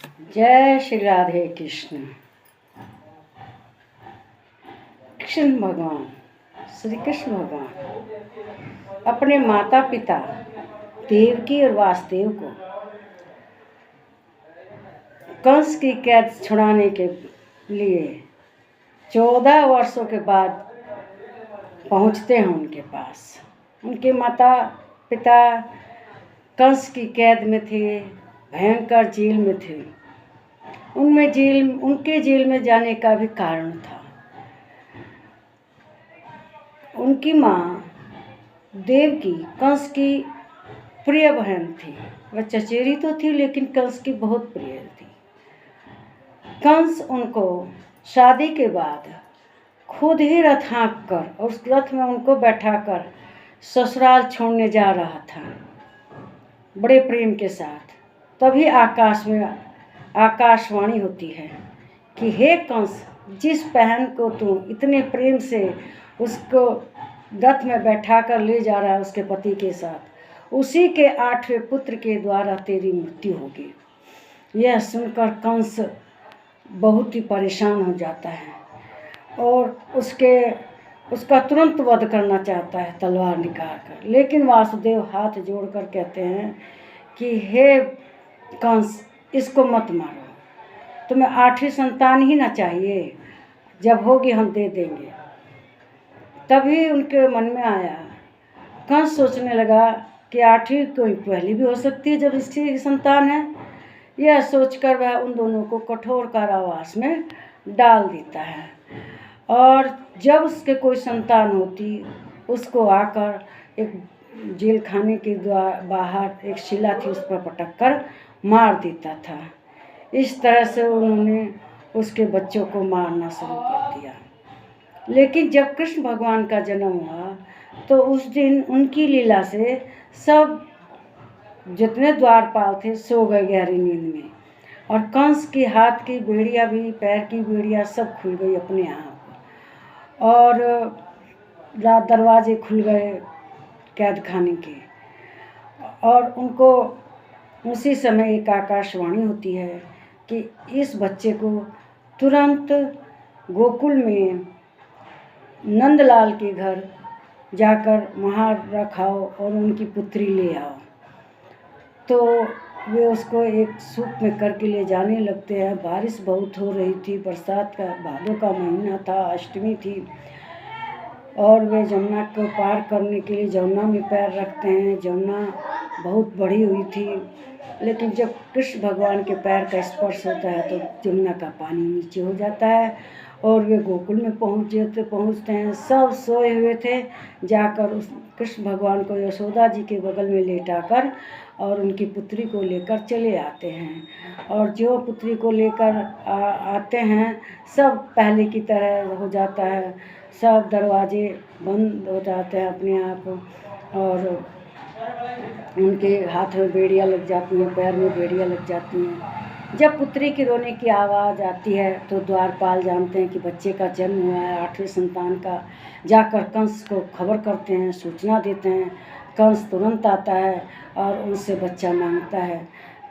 जय श्री राधे कृष्ण। कृष्ण भगवान, श्री कृष्ण भगवान अपने माता पिता देवकी और वासुदेव को कंस की कैद छुड़ाने के लिए 14 वर्षों के बाद पहुंचते हैं उनके पास। उनके माता पिता कंस की कैद में थे, भयंकर जेल में थे। उनके जेल में जाने का भी कारण था। उनकी माँ देवकी कंस की प्रिय बहन थी। वह चचेरी तो थी लेकिन कंस की बहुत प्रिय थी। कंस उनको शादी के बाद खुद ही रथ हाँक कर और उस रथ में उनको बैठाकर ससुराल छोड़ने जा रहा था बड़े प्रेम के साथ। तभी आकाश में आकाशवाणी होती है कि हे कंस, जिस बहन को तू इतने प्रेम से उसको रथ में बैठा कर ले जा रहा है उसके पति के साथ, उसी के 8वें पुत्र के द्वारा तेरी मृत्यु होगी। यह सुनकर कंस बहुत ही परेशान हो जाता है और उसका तुरंत वध करना चाहता है तलवार निकाल कर। लेकिन वासुदेव हाथ जोड़कर कहते हैं कि हे कंस, इसको मत मारो, तुम्हें 8वीं संतान ही ना चाहिए, जब होगी हम दे देंगे। तभी उनके मन में आया, कंस सोचने लगा कि 8वीं कोई पहली भी हो सकती है जब इसकी संतान है। यह सोचकर वह उन दोनों को कठोर कारावास में डाल देता है और जब उसके कोई संतान होती उसको आकर एक जेल खाने के बाहर एक शिला थी उस पर पटक कर मार देता था। इस तरह से उन्होंने उसके बच्चों को मारना शुरू कर दिया। लेकिन जब कृष्ण भगवान का जन्म हुआ तो उस दिन उनकी लीला से सब जितने द्वारपाल थे सो गए गहरी नींद में और कंस की हाथ की बेड़ियाँ भी, पैर की बेड़ियाँ सब खुल गई अपने आप और दरवाजे खुल गए कैद खाने के। और उनको उसी समय एक आकाशवाणी होती है कि इस बच्चे को तुरंत गोकुल में नंदलाल के घर जाकर वहाँ रखाओ और उनकी पुत्री ले आओ। तो वे उसको एक सूप में करके ले जाने लगते हैं। बारिश बहुत हो रही थी, बरसात का भादों का महीना था, अष्टमी थी और वे जमुना को पार करने के लिए जमुना में पैर रखते हैं। जमुना बहुत बड़ी हुई थी, लेकिन जब कृष्ण भगवान के पैर का स्पर्श होता है तो जमुना का पानी नीचे हो जाता है और वे गोकुल में पहुँचते हैं। सब सोए हुए थे। जाकर उस कृष्ण भगवान को यशोदा जी के बगल में लेटाकर और उनकी पुत्री को लेकर चले आते हैं। और जो पुत्री को लेकर आते हैं सब पहले की तरह हो जाता है, सब दरवाजे बंद हो जाते हैं अपने आप और उनके हाथ में बेड़ियाँ लग जाती हैं, पैर में बेड़ियाँ लग जाती हैं। जब पुत्री की रोने की आवाज़ आती है तो द्वारपाल जानते हैं कि बच्चे का जन्म हुआ है, 8वें संतान का। जाकर कंस को खबर करते हैं, सूचना देते हैं। कंस तुरंत आता है और उनसे बच्चा मांगता है।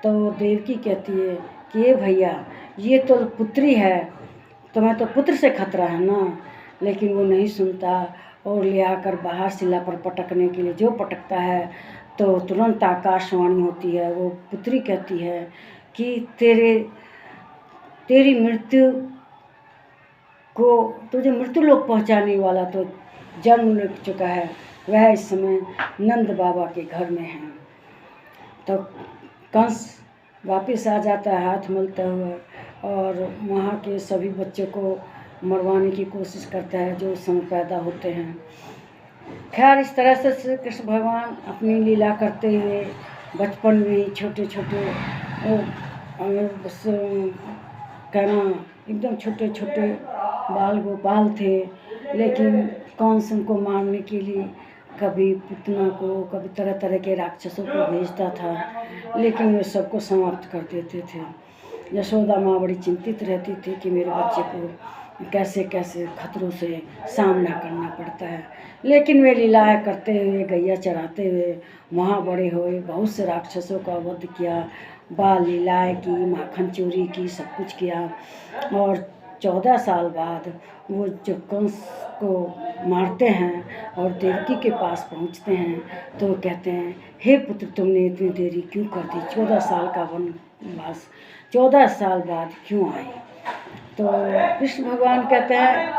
तो देवकी कहती है कि ये भैया, ये तो पुत्री है, तुम्हें तो पुत्र से खतरा है ना। लेकिन वो नहीं सुनता और ले आकर बाहर शिला पर पटकने के लिए जो पटकता है तो तुरंत आकाशवाणी होती है। वो पुत्री कहती है कि तेरी मृत्यु को, तुझे मृत्यु लोक पहुंचाने वाला तो जन्म ले चुका है, वह इस समय नंद बाबा के घर में है। तो कंस वापस आ जाता है हाथ मलते हुए और वहाँ के सभी बच्चों को मरवाने की कोशिश करता है जो उस समय पैदा होते हैं। खैर, इस तरह से श्री कृष्ण भगवान अपनी लीला करते हुए बचपन में ही छोटे छोटे कहना एकदम छोटे छोटे बाल गोपाल थे। लेकिन कंस उनको मारने के लिए कभी पुतना को, कभी तरह तरह के राक्षसों को भेजता था, लेकिन वे सबको समाप्त कर देते थे। यशोदा माँ बड़ी चिंतित रहती थी कि मेरे बच्चे को कैसे कैसे खतरों से सामना करना पड़ता है। लेकिन वे लीलाएँ करते हुए, गैया चराते हुए वहाँ बड़े हुए, बहुत से राक्षसों का वध किया बाल लीलाएँ की, माखन चोरी की, सब कुछ किया। और 14 साल बाद वो जब कंस को मारते हैं और देवकी के पास पहुँचते हैं तो वो कहते हैं, हे पुत्र, तुमने इतनी देरी क्यों कर दी? 14 साल का वनवास 14 साल बाद क्यों आई? तो कृष्ण भगवान कहते हैं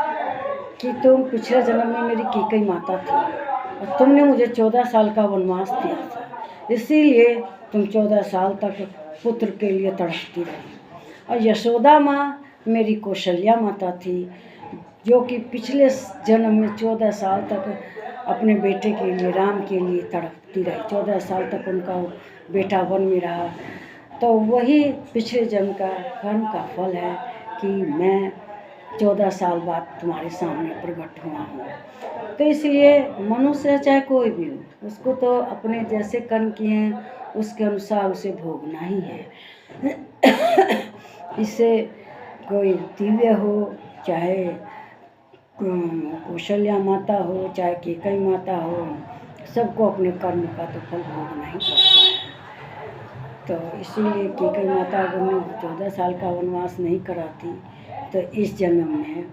कि तुम पिछले जन्म में मेरी कैकेयी माता थी और तुमने मुझे 14 साल का वनवास दिया था, इसीलिए तुम 14 साल तक पुत्र के लिए तड़पती रही। और यशोदा माँ मेरी कौशल्या माता थी, जो कि पिछले जन्म में 14 साल तक अपने बेटे के लिए, राम के लिए तड़पती रही। 14 साल तक उनका बेटा वन में रहा। तो वही पिछले जन्म का कर्म का फल है कि मैं 14 साल बाद तुम्हारे सामने प्रकट हुआ हूँ। तो इसलिए मनुष्य चाहे कोई भी हो, उसको तो अपने जैसे कर्म किए हैं उसके अनुसार उसे भोगना ही है। इससे कोई दिव्य हो, चाहे कौशल्या माता हो, चाहे कैकेयी माता हो, सबको अपने कर्म का तो फल भोगना ही पड़ता है। तो इसीलिए कैकेयी माता अगर 14 साल का वनवास नहीं कराती तो इस जन्म में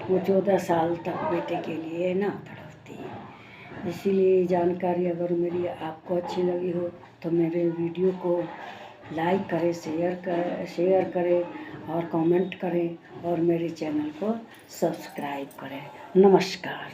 वो 14 साल तक बेटे के लिए ना तड़पती। इसीलिए जानकारी अगर मेरी आपको अच्छी लगी हो तो मेरे वीडियो को लाइक करें, शेयर करें और कमेंट करें और मेरे चैनल को सब्सक्राइब करें। नमस्कार।